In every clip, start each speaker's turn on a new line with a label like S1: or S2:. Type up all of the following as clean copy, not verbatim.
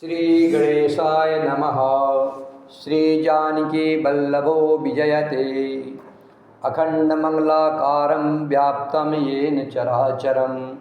S1: श्री गणेशाय नमः। श्री जानकी वल्लभो विजयते अखंडमंगलाकारं व्याप्तं येन चराचरं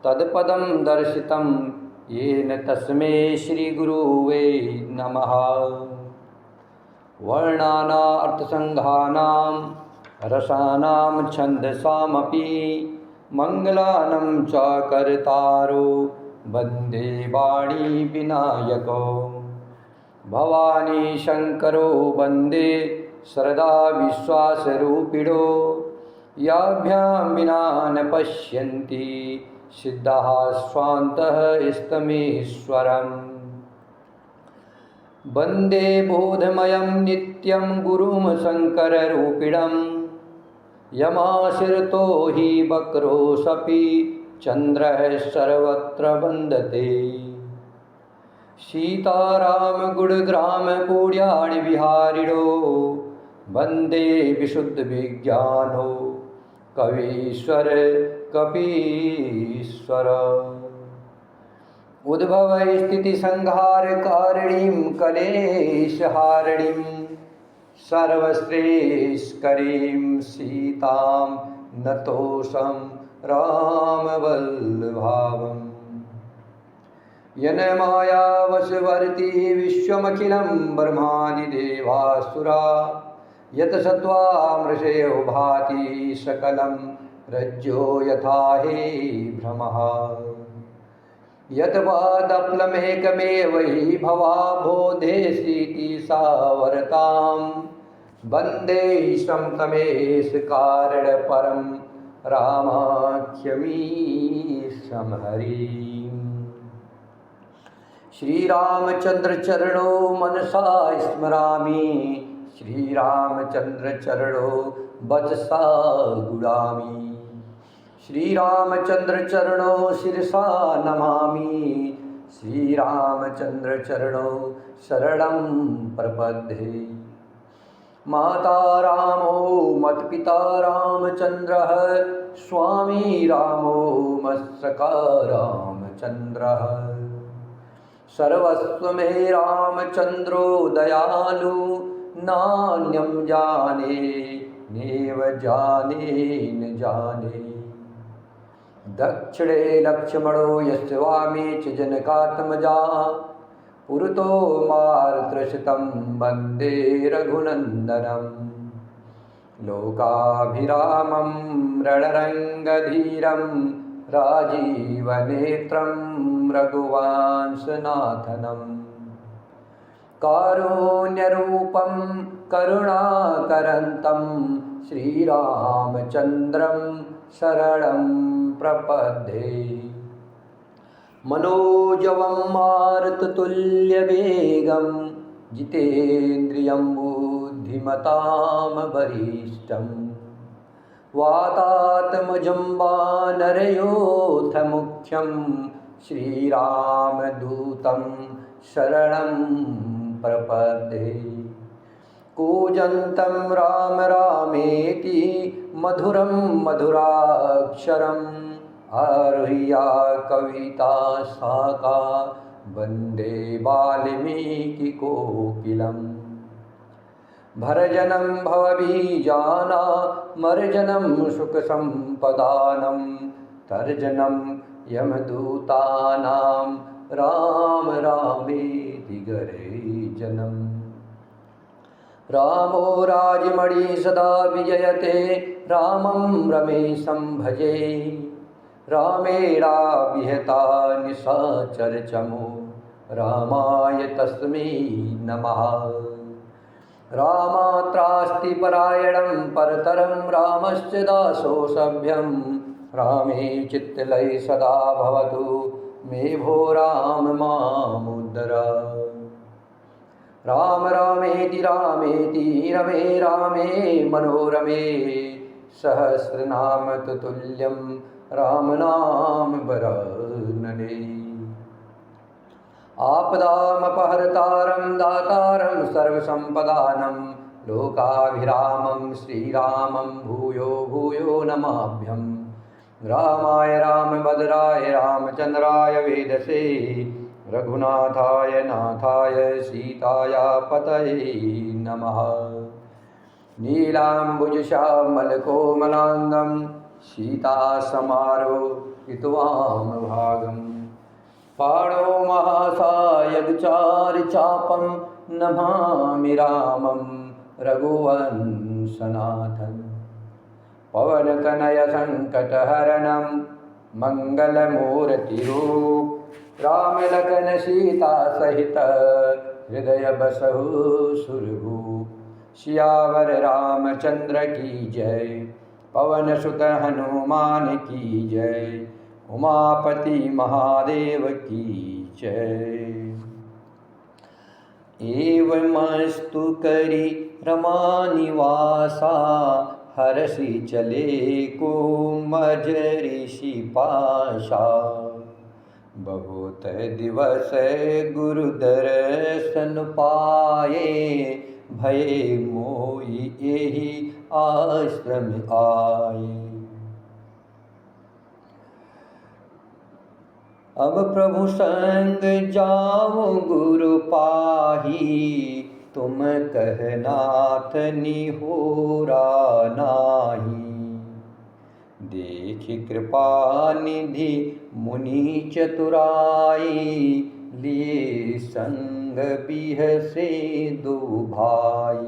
S1: तत्पदं दर्शितं येन तस्मै श्रीगुरुवे नमः। वर्णानार्थसंघानां रसानां छन्दसामपि मंगलानं च कर्तारो वन्दे वाणी विनायको। भवानी शंकरो वन्दे सरदा विश्वासरूपिणो। याभ्यां विना न पश्यन्ति सिद्धाः स्वान्तः स्तमेश्वरम्। वन्दे बोधमयं नित्यं गुरुं शङ्कररूपिणं। यमाश्रितो हि वक्रोऽसपि चन्द्रः सर्वत्र वन्दते। सीताराम गुणग्राम पुण्याणि विहारिणो वन्दे विशुद्धविज्ञानो कवीश्वर कपीश्वर। उद्भवस्थितिसंहारकारिणीं कलेशहारिणीं सर्वश्रेष्ठकरीं सीतां नतोऽहं रामवल्लभाम्। येन मायावशवर्ती विश्वमखिलं ब्रह्मादिदेवासुरा। यत् सत्त्वामृषयो भाति सकलं रज्जो यथा हि भ्रमः। यत् पादप्लमेकमेव हि भवा बोधेसीति सावरतां। वन्दे तमेष कारणपरं रामाख्यमीशं हरिम्। श्रीरामचंद्र चरणो मनसा स्मरामि। श्रीरामचंद्र चरणो वचसा गुणामि। श्रीरामचंद्र चरणो शिरसा नमामि। श्रीरामचंद्र चरणो शरणं प्रपद्ये। माता रामो मत्पिता रामचंद्रः। स्वामी रामो मत्सखा रामचंद्रः। सर्वस्व मे रामचंद्रो दयालु। नान्यं जाने नेव जाने न जाने। दक्षिणे लक्ष्मणो यस्य वामे च जनकात्मजा। पुरतो मारुतशतं वन्दे रघुनन्दनं। लोकाभिरामं रणरङ्गधीरं राजीवनेत्रं रघुवंशनाथनं। कारुण्यरूपं करुणाकरन्तं श्रीरामचन्द्रं शरणं प्रपद्ये। मनोजवं मारुततुल्यवेगं जितेन्द्रियं बुद्धिमतां वरिष्ठं। वातात्मजं वानरयोऽथ मुख्यं श्रीरामदूतं शरणं प्रपद्ये। कूजन्तं राम रामेति मधुरं मधुराक्षरम्। आरुह्य कविता शाखा वन्दे वाल्मीकिकोकिलम्। भर्जनं भवबीजानामर्जनं सुखसम्पदानं। तर्जनं यमदूतानां राम रामेति गर्जनम्। रामो राजमणि सदा विजयते। रामं रमेशं भजे। रामेणाभिहता निशाचरचमो। रामाय तस्मै नमः। रामात्रास्ति परायणं परतरं रामश्च दासो सभ्यं। रामे चित्तलये सदा भवतु मे भो राम मामुद्धर। राम रामेति रामेति रमे रामे मनोरमे। सहस्रनाम तुल्यं राम नाम वरानने। आपदामपहर्तारं दातारं सर्वसम्पदानं। लोकाभिरामं श्रीरामं भूयो भूयो नमाभ्यं। रामाय रामभद्राय रामचंद्राय वेदसे रघुनाथाय नाथाय सीताया पतये नमः। नीलाम्बुजश्यामलकोमलाङ्गं सीतासमारोहितवामभागं पाणौ महासायकचारुचापं नमामि रामं रघुवंशनाथं। पवनतनयसङ्कटहरणं मङ्गलमूर्तिरूप रामलखन सीता सहित हृदय बसहु सुरभूप। सियावर रामचंद्र की जय, पवन सुत हनुमान की जय, उमापति महादेव की जय। एवमस्तु करि रमानिवासा हरषि चले को मज ऋषि पाशा। बहुत दिवस गुरु दर्शन पाए भये मोहि एहि आश्रम आए। अब प्रभु संग जाओ गुरु पाही तुम कहनाथ निहोरा नाही। देखि कृपा निधि मुनि चतुराई लिए संग बिहसे दो भाई।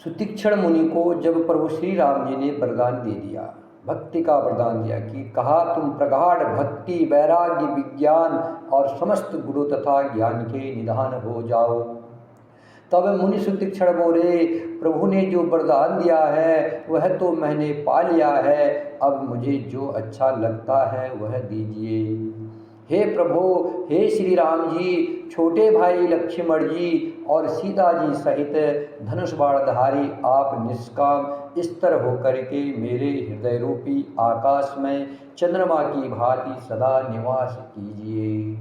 S1: सुतीक्षण मुनि को जब प्रभु श्री राम जी ने वरदान दे दिया, भक्ति का वरदान दिया कि कहा तुम प्रगाढ़ भक्ति वैराग्य विज्ञान और समस्त गुरु तथा ज्ञान के निधान हो जाओ। तब मुनि सुतीक्षण बोले प्रभु ने जो वरदान दिया है वह तो मैंने पा लिया है, अब मुझे जो अच्छा लगता है वह दीजिए। हे प्रभु, हे श्री राम जी, छोटे भाई लक्ष्मण जी और सीता जी सहित धनुष बाणधारी आप निष्काम स्तर होकर के मेरे हृदय रूपी आकाश में चंद्रमा की भांति सदा निवास कीजिए।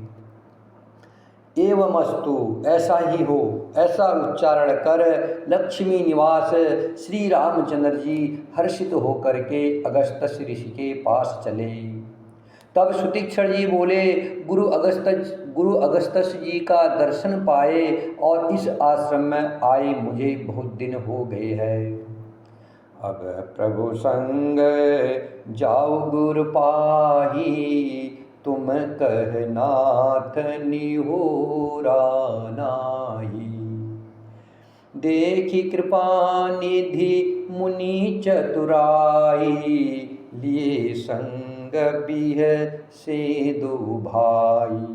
S1: एवमस्तु, ऐसा ही हो, ऐसा उच्चारण कर लक्ष्मी निवास श्री रामचंद्र जी हर्षित होकर के अगस्त्य ऋषि के पास चले। तब सुतीक्षण जी बोले गुरु अगस्त्य जी का दर्शन पाए और इस आश्रम में आए मुझे बहुत दिन हो गए हैं। अब प्रभु संग जाओ गुरु पाही तुम कहनाथ निहोरा नाही। देखी कृपा निधि मुनि चतुराई लिए संग बिह से दो भाई।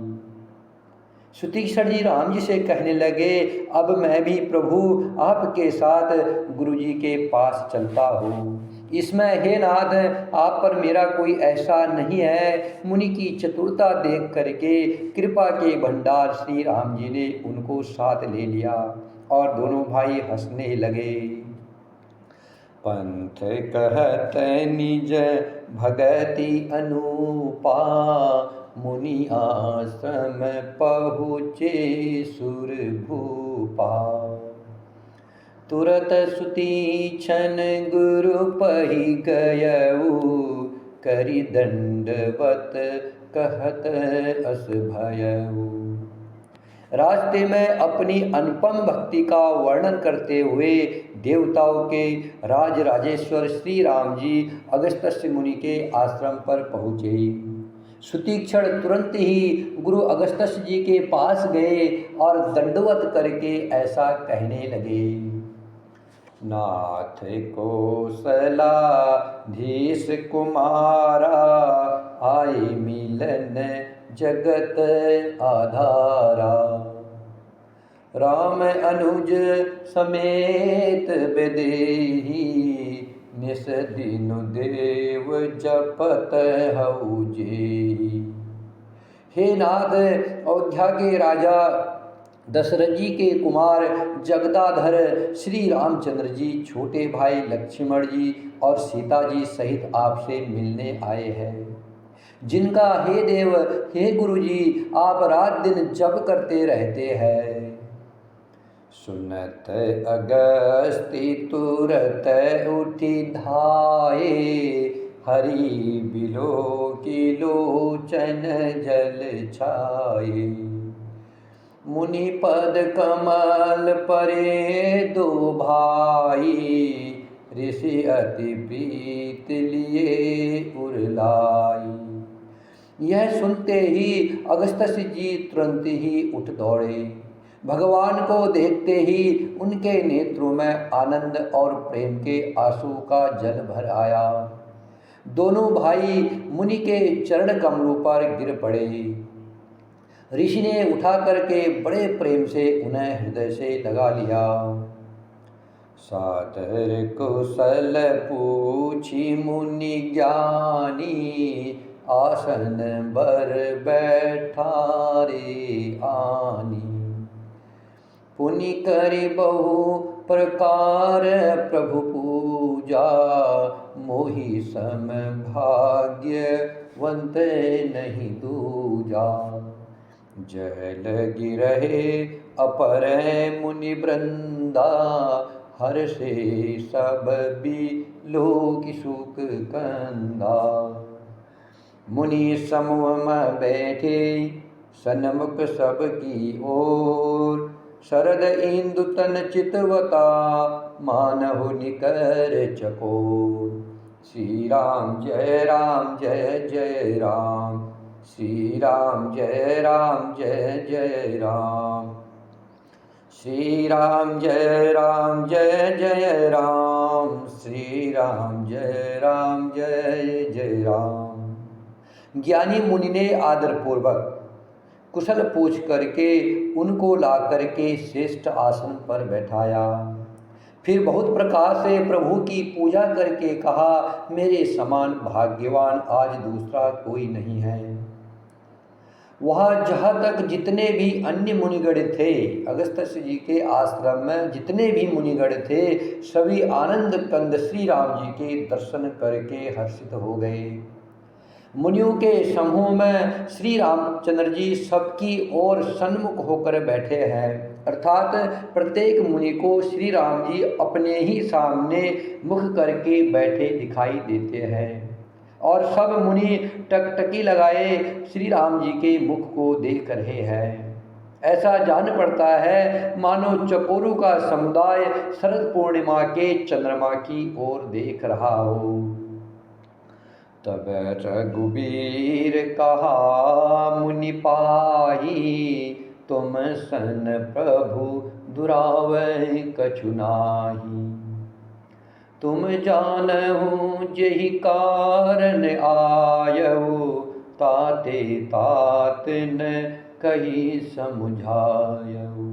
S1: सुतीक्षण जी राम जी से कहने लगे अब मैं भी प्रभु आपके साथ गुरु जी के पास चलता हूँ। इसमें हे नाथ आप पर मेरा कोई ऐसा नहीं है। मुनि की चतुरता देख करके कृपा के भंडार श्री राम जी ने उनको साथ ले लिया और दोनों भाई हंसने लगे। पंथ कहत निज भगति अनूपा मुनि आश्रम पहुँचे सुर भूपा। तुरत सुतीक्षण गुरु पहि गयऊ करि दंडवत कहत अस भयऊ। रास्ते में अपनी अनुपम भक्ति का वर्णन करते हुए देवताओं के राज राजेश्वर श्री राम जी अगस्त्य मुनि के आश्रम पर पहुँचे। सुतीक्षण तुरंत ही गुरु अगस्त्य जी के पास गए और दंडवत करके ऐसा कहने लगे। नाथ कौशलाधीश कुमारा आए मिलन जगत आधारा। राम अनुज समेत विदेही निस दिनु देव जपत हऊ जेहि। हे नाथ, अयोध्या के राजा दशरथ जी के कुमार जगदाधर श्री रामचंद्र जी छोटे भाई लक्ष्मण जी और सीता जी सहित आपसे मिलने आए हैं, जिनका हे देव हे गुरु जी आप रात दिन जप करते रहते हैं। सुनत अगस्ती तुरत उठी धाये हरि बिलो की लोचन जल छाए। मुनि पद कमल परे दो भाई, ऋषि अति प्रीत लिए उरलाई। यह सुनते ही अगस्त्य जी तुरंत ही उठ दौड़े। भगवान को देखते ही उनके नेत्रों में आनंद और प्रेम के आंसू का जल भर आया। दोनों भाई मुनि के चरण कमलों पर गिर पड़े। ऋषि ने उठा करके बड़े प्रेम से उन्हें हृदय से लगा लिया। सादर कुशल पूछी मुनि ज्ञानी, आसन बर बैठा रे आनी। पुनि करि बहु प्रकार प्रभु पूजा, मोहि सम भाग्यवंत नहीं दूजा। जय लगी रहे अपर मुनि वृंदा, हर्षे सब बिलोक सुख कंदा। मुनि समूह में बैठे सन्मुख सब की ओर, शरद इंदु तन चितवता मानहु निकर चकोर। श्री राम जय राम जय जय राम, श्री राम जय राम जय जय राम, श्री राम जय राम जय जय राम, श्री राम जय राम जय जय राम। ज्ञानी मुनि ने आदर पूर्वक कुशल पूछ करके उनको ला करके श्रेष्ठ आसन पर बैठाया। फिर बहुत प्रकार से प्रभु की पूजा करके कहा, मेरे समान भाग्यवान आज दूसरा कोई नहीं है। वहाँ जहाँ तक जितने भी अन्य मुनिगण थे, अगस्त्य जी के आश्रम में जितने भी मुनिगण थे, सभी आनंद कंद श्री राम जी के दर्शन करके हर्षित हो गए। मुनियों के समूह में श्री रामचंद्र जी सबकी ओर सन्मुख होकर बैठे हैं, अर्थात प्रत्येक मुनि को श्री राम जी अपने ही सामने मुख करके बैठे दिखाई देते हैं। और सब मुनि टकटकी लगाए श्री राम जी के मुख को देख रहे हैं। ऐसा जान पड़ता है मानो चकोरों का समुदाय शरद पूर्णिमा के चंद्रमा की ओर देख रहा हो। तब रघुबीर कहा मुनि पाही, तुम सन प्रभु दुरावै कछु नाहि। तुम जानहु जेहि कारण आयऊ, ताते तात न कही समुझायऊ।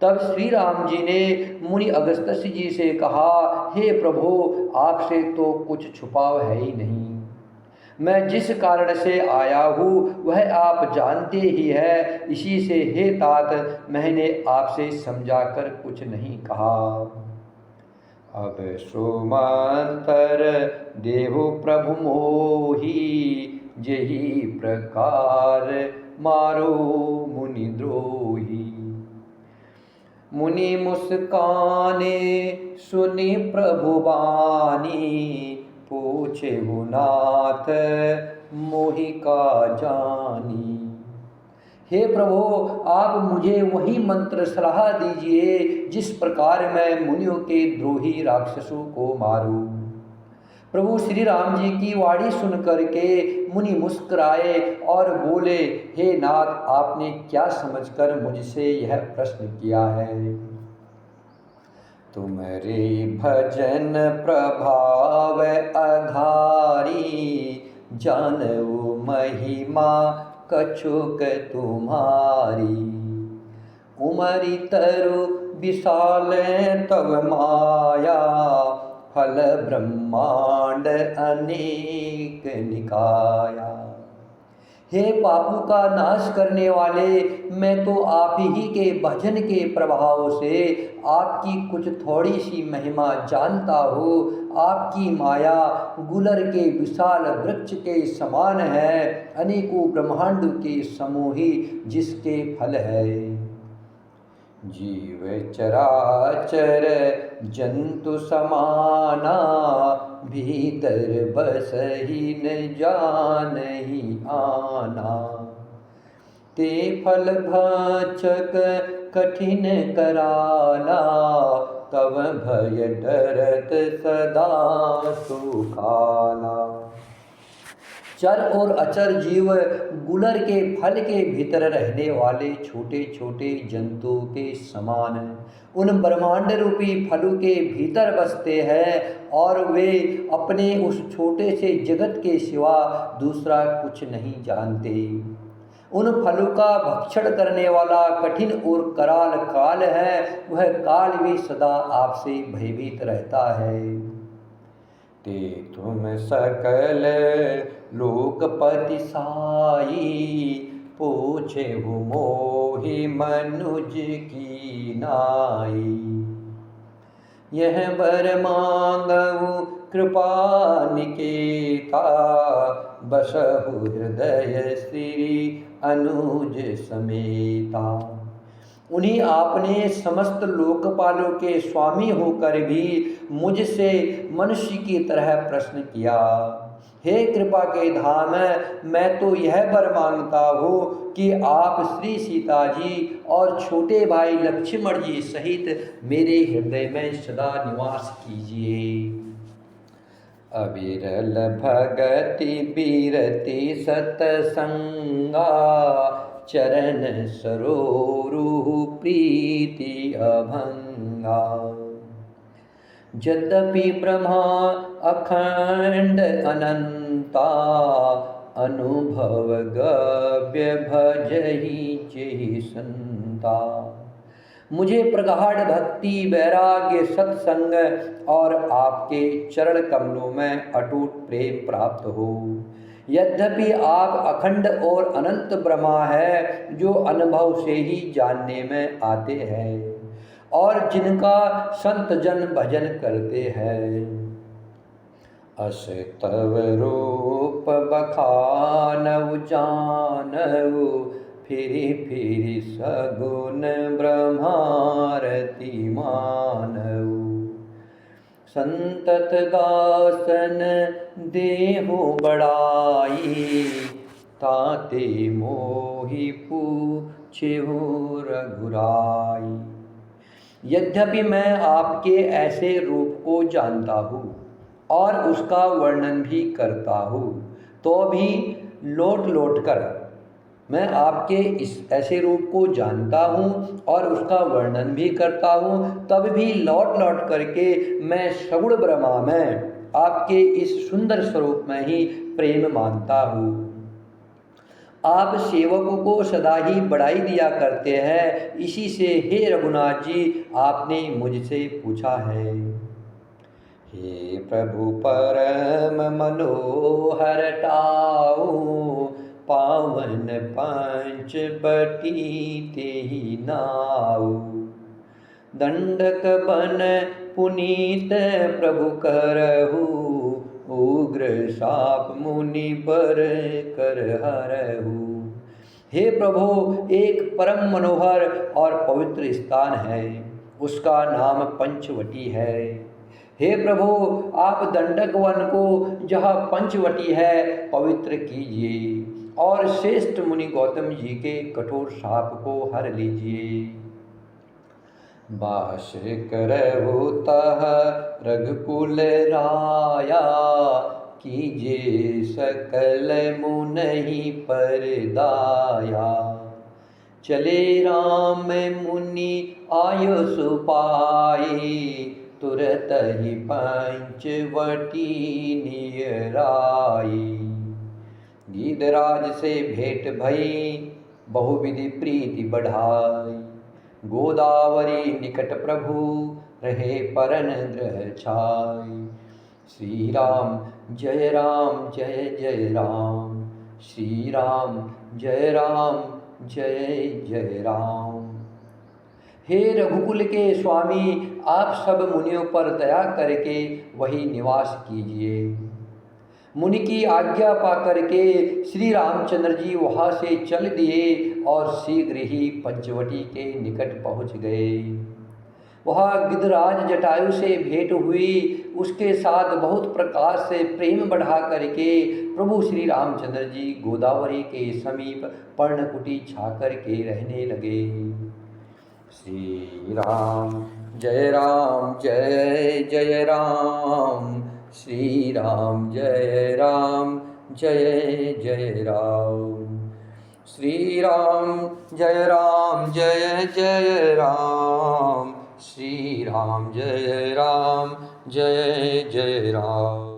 S1: तब श्री राम जी ने मुनि अगस्त्य जी से कहा, हे प्रभु, आपसे तो कुछ छुपाव है ही नहीं। मैं जिस कारण से आया हूँ वह आप जानते ही है, इसी से हे तात मैंने आपसे समझाकर कुछ नहीं कहा। अब सोमांतर देहु प्रभु मोही, जेहि प्रकार मारो मुनि द्रोही। मुनि मुस्काने सुनि प्रभु बानी, पूछे नाथ मोहि का जानी। हे प्रभु, आप मुझे वही मंत्र सलाह दीजिए जिस प्रकार मैं मुनियों के द्रोही राक्षसों को मारूं। प्रभु श्री राम जी की वाणी सुन करके मुनि मुस्कुराए और बोले, हे नाथ, आपने क्या समझकर मुझसे यह प्रश्न किया है। तुम्हारे भजन प्रभाव आधारी, जानऊ महिमा कछुक तुम्हारी। उमरि तरु विशाल तव माया, फल ब्रह्मांड अनेक निकाया। हे पापों का नाश करने वाले, मैं तो आप ही के भजन के प्रभाव से आपकी कुछ थोड़ी सी महिमा जानता हूँ। आपकी माया गुलर के विशाल वृक्ष के समान है, अनेकों ब्रह्मांड के समूही जिसके फल है। जीव चराचर जंतु समाना, भीतर बस ही न जानहि आना। ते फल भाचक कठिन कराला, तब भय डरत सदा सुखाला। चर और अचर जीव गुलर के फल के भीतर रहने वाले छोटे छोटे जंतुओं के समान उन ब्रह्मांड रूपी फलों के भीतर बसते हैं, और वे अपने उस छोटे से जगत के सिवा दूसरा कुछ नहीं जानते। उन फलों का भक्षण करने वाला कठिन और कराल काल है, वह काल भी सदा आपसे भयभीत रहता है। ते तुम सकल लोकपति साई, पूछे हो मोहि मनुज की नाई। यह बर मांगहु कृपा निकेता, बसहु हृदय श्री अनुज समेता। उन्हीं आपने समस्त लोकपालों के स्वामी होकर भी मुझसे मनुष्य की तरह प्रश्न किया। हे कृपा के धाम, मैं तो यह वर मांगता हूँ कि आप श्री सीता जी और छोटे भाई लक्ष्मण जी सहित मेरे हृदय में सदा निवास कीजिए। अविरल भगति बीरति सतसंगा, चरण सरोरु प्रीति अभंगा। यद्यपि ब्रह्मा अखंड अनंता, अनुभव गव्य भजहि जेहि संता। मुझे प्रगाढ़ भक्ति, वैराग्य, सत्संग और आपके चरण कमलों में अटूट प्रेम प्राप्त हो। यद्यपि आप अखंड और अनंत ब्रह्मा है, जो अनुभव से ही जानने में आते हैं और जिनका संत जन भजन करते हैं। अस तव रूप बखानउ जानउ, फिरि फिरि सगुन ब्रह्मारति मानउ। संतत दासन देहु बड़ाई, ताते मोहि पूछेहु रघुराई। यद्यपि मैं आपके ऐसे रूप को जानता हूँ और उसका वर्णन भी करता हूँ, तो भी लौट लौट कर मैं आपके इस ऐसे रूप को जानता हूँ और उसका वर्णन भी करता हूँ, तब भी लौट लौट करके मैं सगुण ब्रह्मा में आपके इस सुंदर स्वरूप में ही प्रेम मानता हूँ। आप सेवकों को सदा ही बढ़ाई दिया करते हैं, इसी से हे रघुनाथ जी आपने मुझसे पूछा है। हे प्रभु परम मनोहर टाऊ, पावन पंच बटी तेहि नाऊ। दंडक बन पुनीत प्रभु करहु, उग्र साप मुनि बर कर हरहु। हे प्रभु, एक परम मनोहर और पवित्र स्थान है, उसका नाम पंचवटी है। हे प्रभु, आप दंडक वन को जहाँ पंचवटी है पवित्र कीजिए और श्रेष्ठ मुनि गौतम जी के कठोर शाप को हर लीजिए। बास करहु तह रघुकुल राया, कीजिए सकल मुनहि पर दाया। चले राम मुनि आयुष पाई, तुरत ही पंचवटी नियराई। गीधराज से भेंट भई, बहुविधि प्रीति बढ़ाई। गोदावरी निकट प्रभु, रहे परन ग्रह छाई। श्री राम जय राम जय जय राम, श्री राम जय राम जय जय राम। हे रघुकुल के स्वामी, आप सब मुनियों पर दया करके वही निवास कीजिए। मुनि की आज्ञा पा करके श्री रामचंद्र जी वहाँ से चल दिए और शीघ्र ही पंचवटी के निकट पहुँच गए। वहाँ गिद्धराज जटायु से भेंट हुई, उसके साथ बहुत प्रकार से प्रेम बढ़ा करके प्रभु श्री रामचंद्र जी गोदावरी के समीप पर्णकुटी छा करके रहने लगे। श्री राम जय जय राम, श्री राम जय जय राम, श्री राम जय जय राम, श्री राम जय जय राम।